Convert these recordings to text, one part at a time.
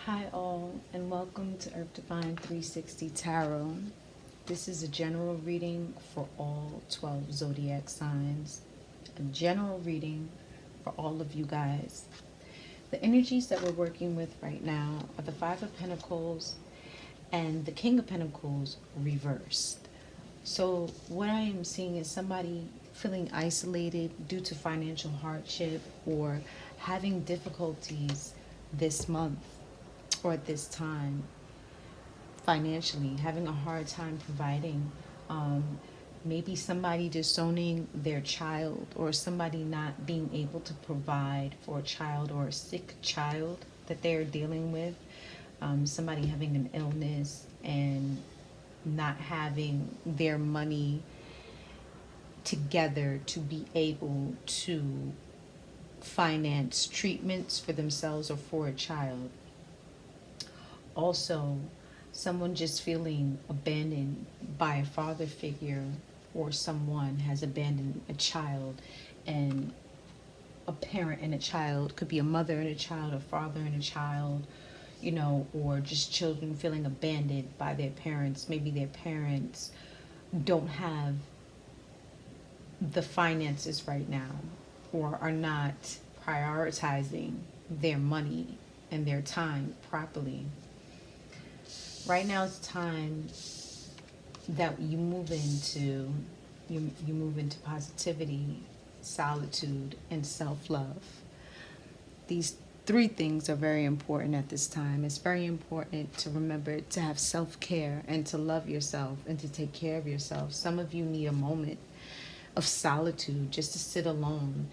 Hi, all, and welcome to Earth Divine 360 Tarot. This is a general reading for all 12 zodiac signs. A general reading for all of you guys. The energies that we're working with right now are the Five of Pentacles and the King of Pentacles reversed. So, what I am seeing is somebody feeling isolated due to financial hardship or having difficulties this month or at this time financially, having a hard time providing. Um, Maybe somebody disowning their child, or somebody not being able to provide for a child or a sick child that they're dealing with. Somebody having an illness and not having their money together to be able to finance treatments for themselves or for a child. Also, someone just feeling abandoned by a father figure, or someone has abandoned a child, and a parent and a child could be a mother and a child, a father and a child, or just children feeling abandoned by their parents. Maybe their parents don't have the finances right now, or are not prioritizing their money and their time properly. Right now is time that you move into positivity, solitude, and self-love. These three things are very important at this time. It's very important to remember to have self-care and to love yourself and to take care of yourself. Some of you need a moment of solitude just to sit alone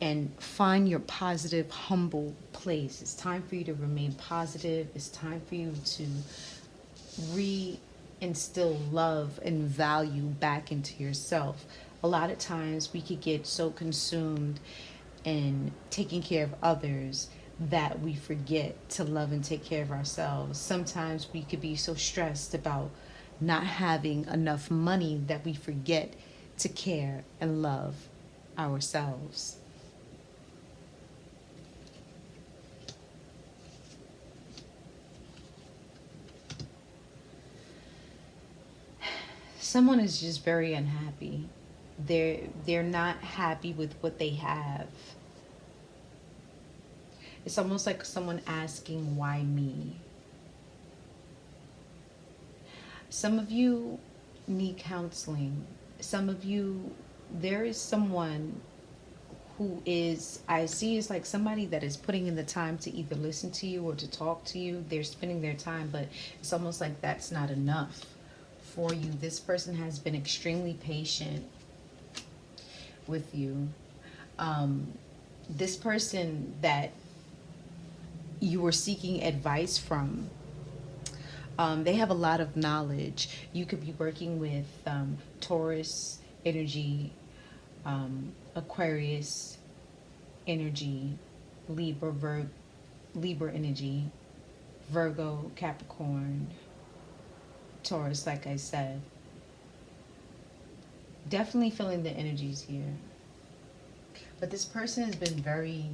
and find your positive, humble place. It's time for you to remain positive. It's time for you to reinstill love and value back into yourself. A lot of times we could get so consumed in taking care of others that we forget to love and take care of ourselves. Sometimes we could be so stressed about not having enough money that we forget to care and love ourselves. Someone is just very unhappy. They're not happy with what they have. It's almost like someone asking, why me? Some of you need counseling. Some of you, there is someone who is, I see, is like somebody that is putting in the time to either listen to you or to talk to you. They're spending their time, but it's almost like that's not enough for you. This person has been extremely patient with you. This person that you were seeking advice from, they have a lot of knowledge. You could be working with Taurus energy, Aquarius energy, Libra energy, Virgo, Capricorn, Taurus, like I said. Definitely feeling the energies here. But this person has been very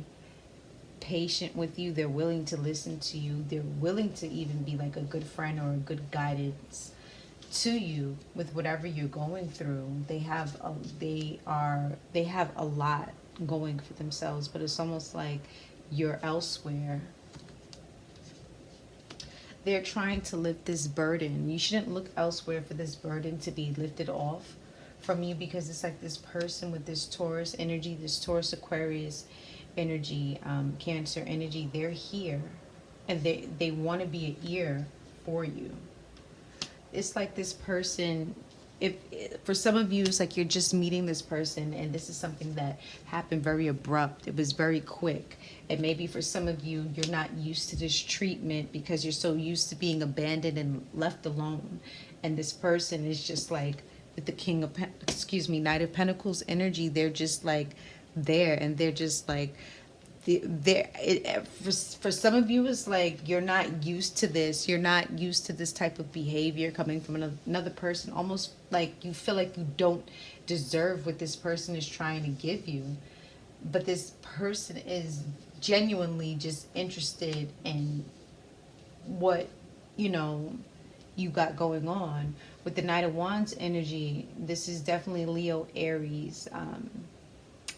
patient with you. They're willing to listen to you. They're willing to even be like a good friend or a good guidance to you with whatever you're going through. They have a lot going for themselves, but it's almost like you're elsewhere. They're trying to lift this burden. You shouldn't look elsewhere for this burden to be lifted off from you, because it's like this person with this Taurus energy, this Taurus Aquarius energy, Cancer energy, they're here and they want to be an ear for you. It's like this person, if for some of you it's like you're just meeting this person and this is something that happened very abrupt, it was very quick. And maybe for some of you, you're not used to this treatment because you're so used to being abandoned and left alone. And this person is just like with the Knight of Pentacles energy, they're just like there, and they're just like for some of you, it's like you're not used to this. You're not used to this type of behavior coming from another person. Almost like you feel like you don't deserve what this person is trying to give you. But this person is genuinely just interested in what, you know, you got going on. With the Knight of Wands energy, this is definitely Leo, Aries,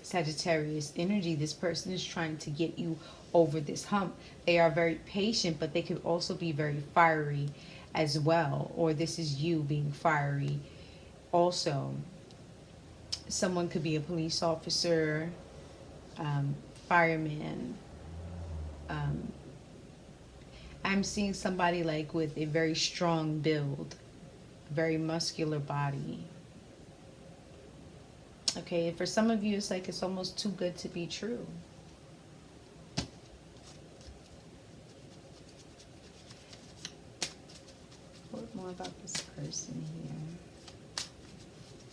Sagittarius energy. This person is trying to get you over this hump. They are very patient, but they could also be very fiery as well. Or this is you being fiery also. Someone could be a police officer, fireman. Um, I'm seeing somebody like with a very strong build, very muscular body. Okay, for some of you, it's like it's almost too good to be true. What more about this person here?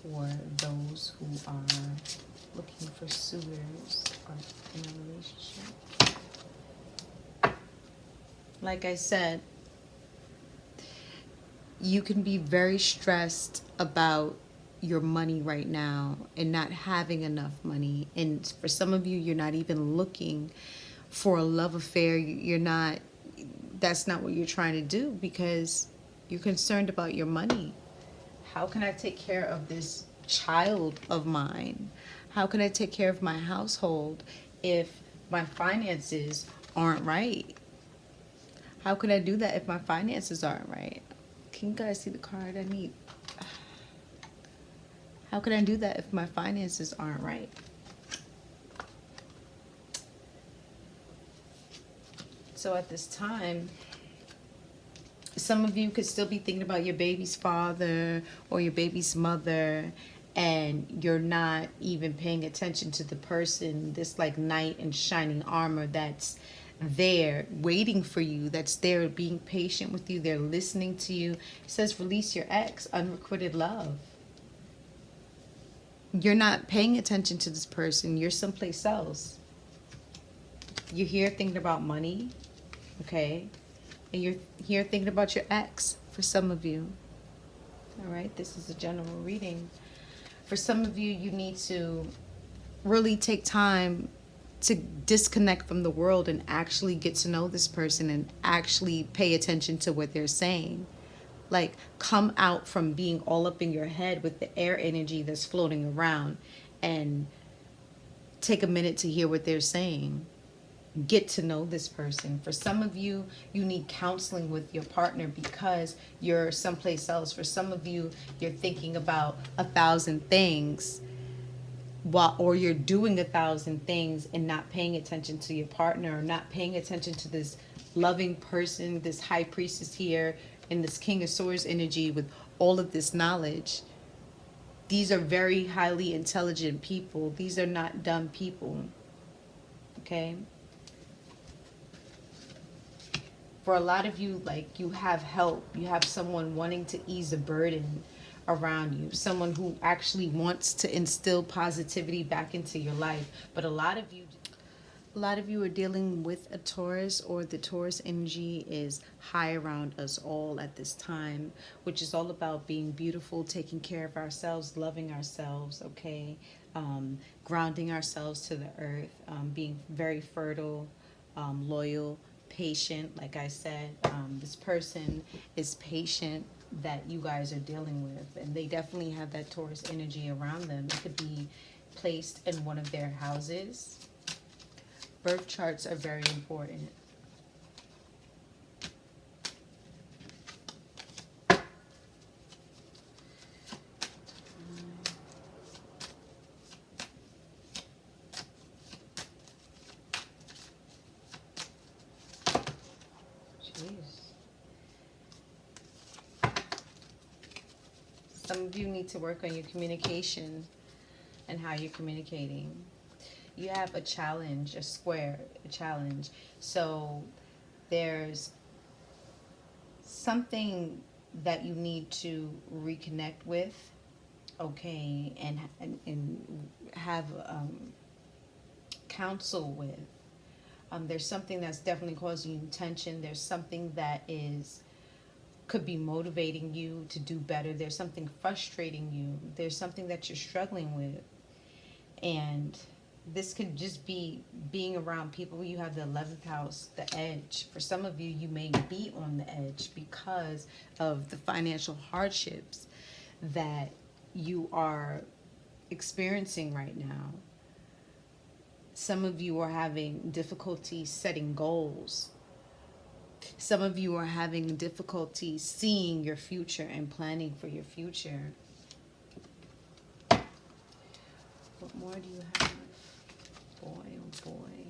For those who are looking for suitors or in a relationship. Like I said, you can be very stressed about your money right now and not having enough money. And for some of you, you're not even looking for a love affair. You're not, that's not what you're trying to do because you're concerned about your money. How can I take care of this child of mine? How can I take care of my household if my finances aren't right? How can I do that if my finances aren't right? Can you guys see the card I need? How can I do that if my finances aren't right? So at this time, some of you could still be thinking about your baby's father or your baby's mother, and you're not even paying attention to the person, this like knight in shining armor that's there waiting for you, that's there being patient with you, they're listening to you. It says release your ex, unrequited love. You're not paying attention to this person, you're someplace else. You're here thinking about money, okay? And you're here thinking about your ex for some of you. All right, this is a general reading. For some of you, you need to really take time to disconnect from the world and actually get to know this person and actually pay attention to what they're saying. Like, come out from being all up in your head with the air energy that's floating around and take a minute to hear what they're saying. Get to know this person. For some of you, you need counseling with your partner because you're someplace else. For some of you, you're thinking about 1,000 things or you're doing 1,000 things and not paying attention to your partner, or not paying attention to this loving person, this high priestess here, and this king of swords energy with all of this knowledge. These are very highly intelligent people. These are not dumb people. Okay? For a lot of you, like, you have help. You have someone wanting to ease a burden around you. Someone who actually wants to instill positivity back into your life. But a lot of you are dealing with a Taurus, or the Taurus energy is high around us all at this time, which is all about being beautiful, taking care of ourselves, loving ourselves, okay? Grounding ourselves to the earth, being very fertile, loyal, patient. Like I said, this person is patient that you guys are dealing with, and they definitely have that Taurus energy around them. It could be placed in one of their houses. Birth charts are very important. Some of you need to work on your communication and how you're communicating. You have a challenge, a square, a challenge. So there's something that you need to reconnect with, okay, and have counsel with. There's something that's definitely causing you tension. There's something that could be motivating you to do better. There's something frustrating you. There's something that you're struggling with. And This could just be being around people. You have the 11th house, the edge. For some of you, you may be on the edge because of the financial hardships that you are experiencing right now. Some of you are having difficulty setting goals. Some of you are having difficulty seeing your future and planning for your future. What more do you have? Boy, oh boy.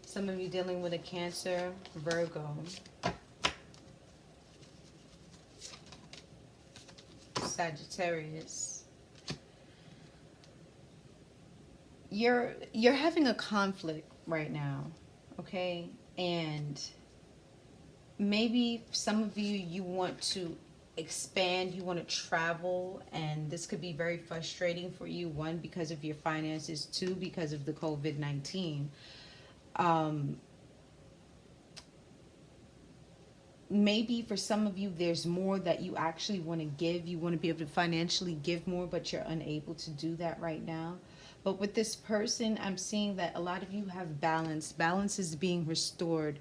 Some of you dealing with a Cancer, Virgo, Sagittarius. You're having a conflict right now, okay? And maybe some of you, you want to expand, you want to travel, and this could be very frustrating for you. One, because of your finances. Two, because of the COVID-19. Maybe for some of you, there's more that you actually want to give. You want to be able to financially give more, but you're unable to do that right now. But with this person, I'm seeing that a lot of you have balance. Balance is being restored.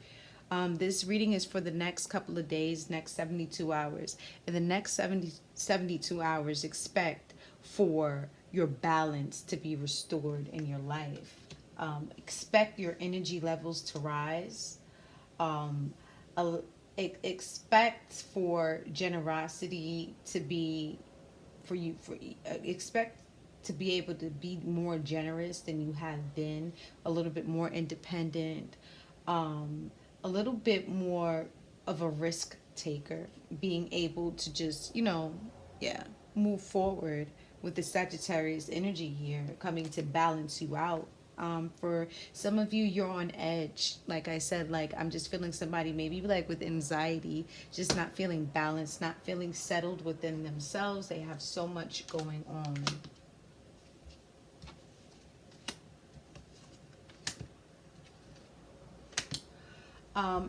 This reading is for the next couple of days, next 72 hours. In the next 72 hours, expect for your balance to be restored in your life. Expect your energy levels to rise. Expect for generosity to be for you. Expect to be able to be more generous than you have been, a little bit more independent, a little bit more of a risk taker, being able to just, move forward with the Sagittarius energy here, coming to balance you out. For some of you, you're on edge. Like I said, like I'm just feeling somebody maybe like with anxiety, just not feeling balanced, not feeling settled within themselves. They have so much going on.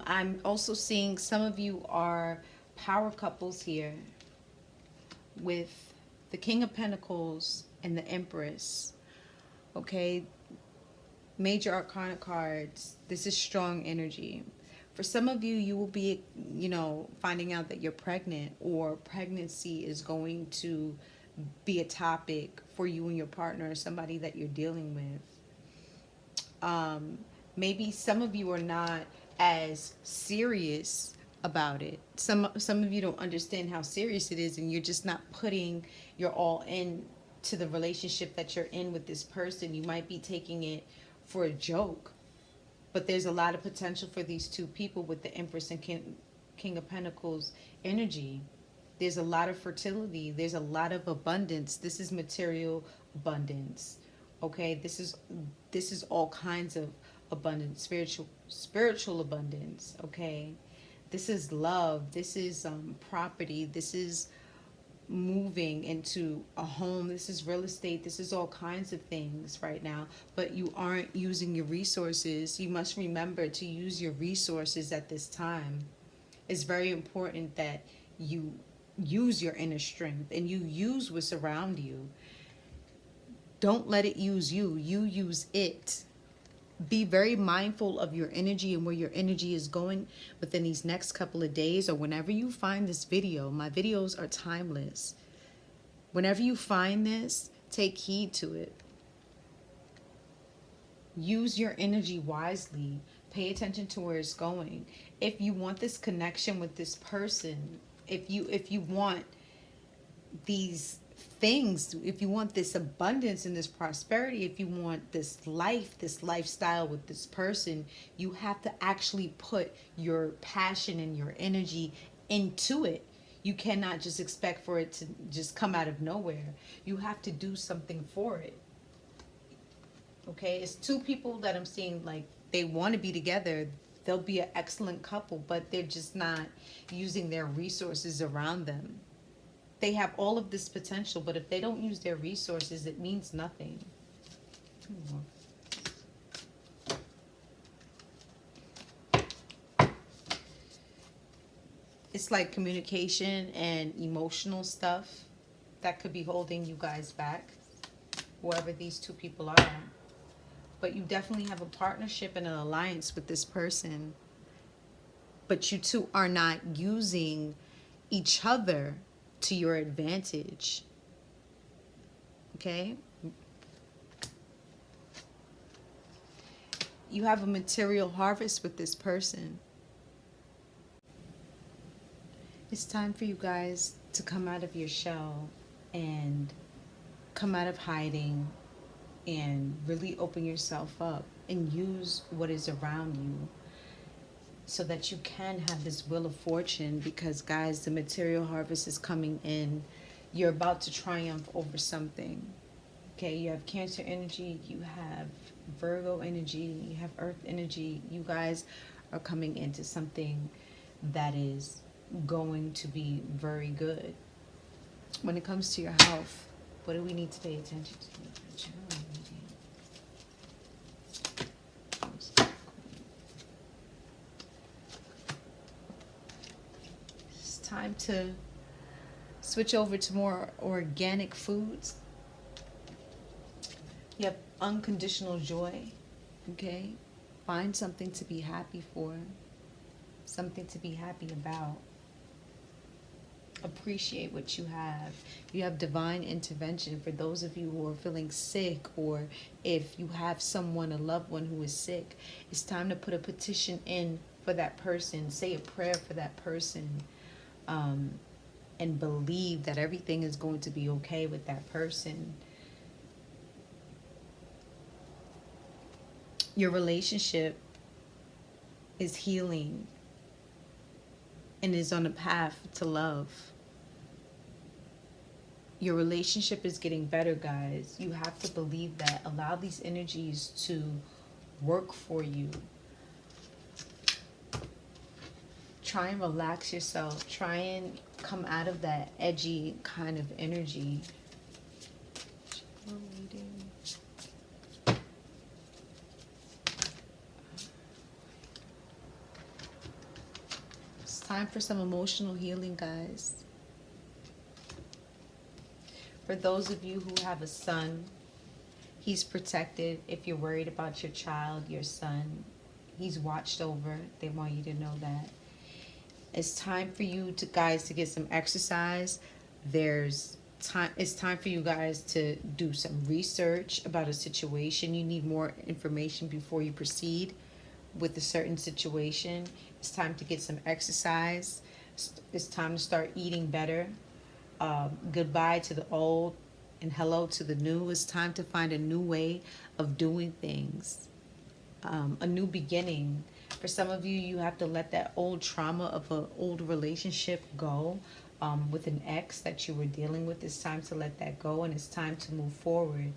I'm also seeing some of you are power couples here with the King of Pentacles and the Empress. Okay, Major Arcana cards. This is strong energy. For some of you, you will be, finding out that you're pregnant, or pregnancy is going to be a topic for you and your partner, or somebody that you're dealing with. Maybe some of you are not as serious about it. Some of you don't understand how serious it is, and you're just not putting your all in to the relationship that you're in with this person. You might be taking it for a joke, but there's a lot of potential for these two people with the Empress and King of Pentacles energy. There's a lot of fertility. There's a lot of abundance. This is material abundance. Okay, this is all kinds of abundance, spiritual abundance. Okay, this is love. This is property. This is moving into a home. This is real estate. This is all kinds of things right now, but you aren't using your resources. You must remember to use your resources at this time. It's very important that you use your inner strength and you use what's around you. Don't let it use you. You use it. Be very mindful of your energy and where your energy is going within these next couple of days, or whenever you find this video. My videos are timeless. Whenever you find this, take heed to it. Use your energy wisely. Pay attention to where it's going. If you want this connection with this person, if you want these things, if you want this abundance and this prosperity, if you want this life, this lifestyle with this person, you have to actually put your passion and your energy into it. You cannot just expect for it to just come out of nowhere. You have to do something for it. Okay, it's two people that I'm seeing, like they want to be together. They'll be an excellent couple, but they're just not using their resources around them. They have all of this potential, but if they don't use their resources, it means nothing. It's like communication and emotional stuff that could be holding you guys back, whoever these two people are. But you definitely have a partnership and an alliance with this person. But you two are not using each other to your advantage. Okay? You have a material harvest with this person. It's time for you guys to come out of your shell and come out of hiding and really open yourself up and use what is around you so that you can have this wheel of fortune, because guys, the material harvest is coming in. You're about to triumph over something. Okay, you have Cancer energy, you have Virgo energy, you have Earth energy. You guys are coming into something that is going to be very good. When it comes to your health, what do we need to pay attention to? It's time to switch over to more organic foods. You have unconditional joy, okay? Find something to be happy for, something to be happy about. Appreciate what you have. You have divine intervention for those of you who are feeling sick, or if you have someone, a loved one who is sick. It's time to put a petition in for that person. Say a prayer for that person, and believe that everything is going to be okay with that person. Your relationship is healing and is on a path to love. Your relationship is getting better, guys. You have to believe that. Allow these energies to work for you. Try and relax yourself. Try and come out of that edgy kind of energy. It's time for some emotional healing, guys. For those of you who have a son, he's protected. If you're worried about your child, your son, he's watched over. They want you to know that. It's time for you to guys to get some exercise. It's time for you guys to do some research about a situation. You need more information before you proceed with a certain situation. It's time to get some exercise. It's time to start eating better. Goodbye to the old and hello to the new. It's time to find a new way of doing things. A new beginning. For some of you, you have to let that old trauma of an old relationship go. With an ex that you were dealing with. It's time to let that go, and it's time to move forward.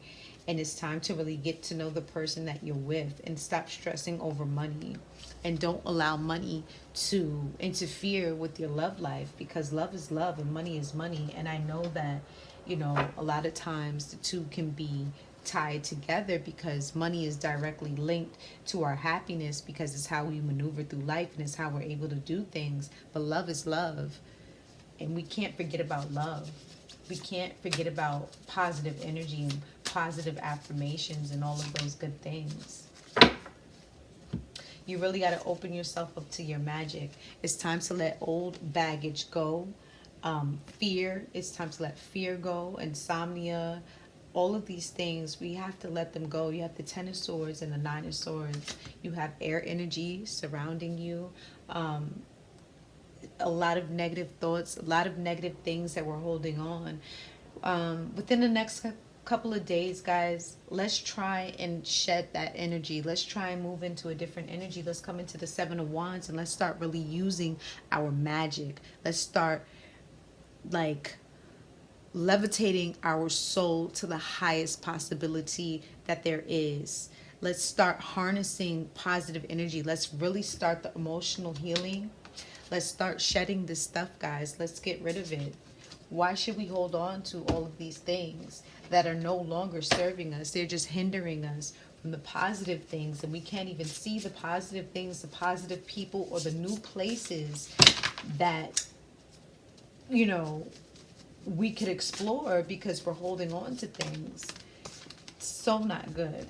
And it's time to really get to know the person that you're with and stop stressing over money. And don't allow money to interfere with your love life, because love is love and money is money. And I know that, you know, a lot of times the two can be tied together because money is directly linked to our happiness, because it's how we maneuver through life and it's how we're able to do things. But love is love. And we can't forget about love. We can't forget about positive energy and positive affirmations and all of those good things. You really got to open yourself up to your magic. It's time to let old baggage go. Fear, it's time to let fear go. Insomnia, all of these things, we have to let them go. You have the Ten of Swords and the Nine of Swords. You have air energy surrounding you. A lot of negative thoughts, a lot of negative things that we're holding on. Within the next couple of days, guys, let's try and shed that energy. Let's try and move into a different energy. Let's come into the Seven of Wands and let's start really using our magic. Let's start like levitating our soul to the highest possibility that there is. Let's start harnessing positive energy. Let's really start the emotional healing. Let's start shedding this stuff, guys. Let's get rid of it. Why should we hold on to all of these things that are no longer serving us? They're just hindering us from the positive things, and we can't even see the positive things, the positive people, or the new places that you know, we could explore because we're holding on to things. So not good.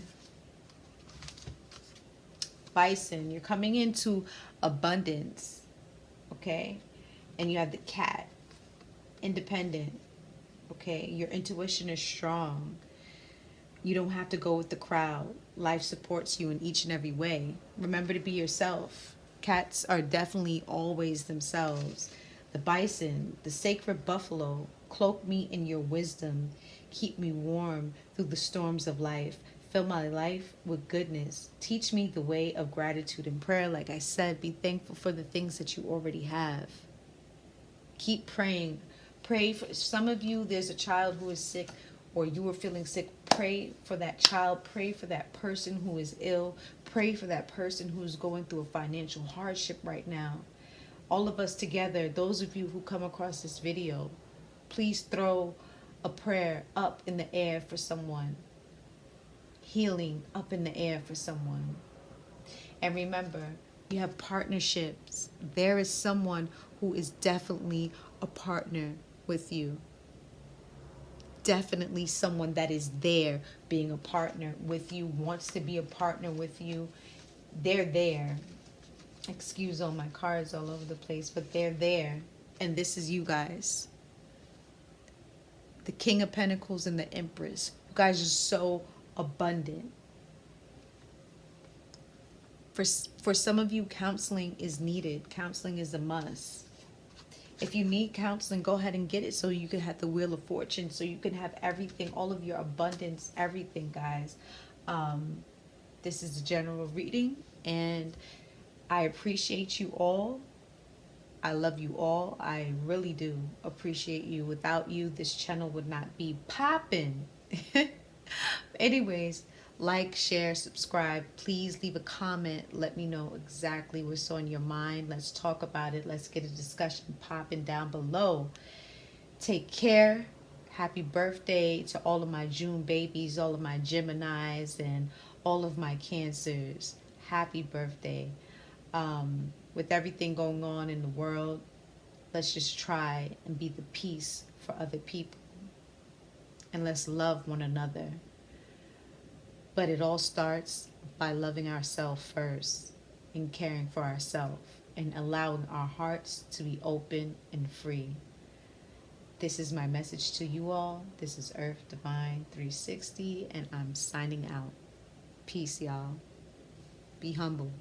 Bison, you're coming into abundance, okay? And you have the cat, independent, okay? Your intuition is strong. You don't have to go with the crowd. Life supports you in each and every way. Remember to be yourself. Cats are definitely always themselves. The bison, the sacred buffalo, cloak me in your wisdom. Keep me warm through the storms of life. Fill my life with goodness. Teach me the way of gratitude and prayer. Like I said, be thankful for the things that you already have. Keep praying. Pray for some of you. There's a child who is sick, or you are feeling sick. Pray for that child. Pray for that person who is ill. Pray for that person who's going through a financial hardship right now. All of us together, those of you who come across this video, please throw a prayer up in the air for someone. Healing up in the air for someone. And remember, you have partnerships. There is someone who is definitely a partner with you. Definitely someone that is there being a partner with you, wants to be a partner with you. They're there. Excuse all my cards all over the place, but they're there. And this is you guys. The King of Pentacles and the Empress. You guys are so abundant. For some of you, counseling is needed. Counseling is a must. If you need counseling, go ahead and get it so you can have the Wheel of Fortune, so you can have everything, all of your abundance, everything, guys. This is a general reading, and I appreciate you all. I love you all. I really do appreciate you. Without you, this channel would not be popping. Anyways, like, share, subscribe. Please leave a comment. Let me know exactly what's on your mind. Let's talk about it. Let's get a discussion popping down below. Take care. Happy birthday to all of my June babies, all of my Geminis, and all of my Cancers. Happy birthday. With everything going on in the world, let's just try and be the peace for other people. And let's love one another. But it all starts by loving ourselves first and caring for ourselves and allowing our hearts to be open and free. This is my message to you all. This is Earth Divine 360, and I'm signing out. Peace, y'all. Be humble.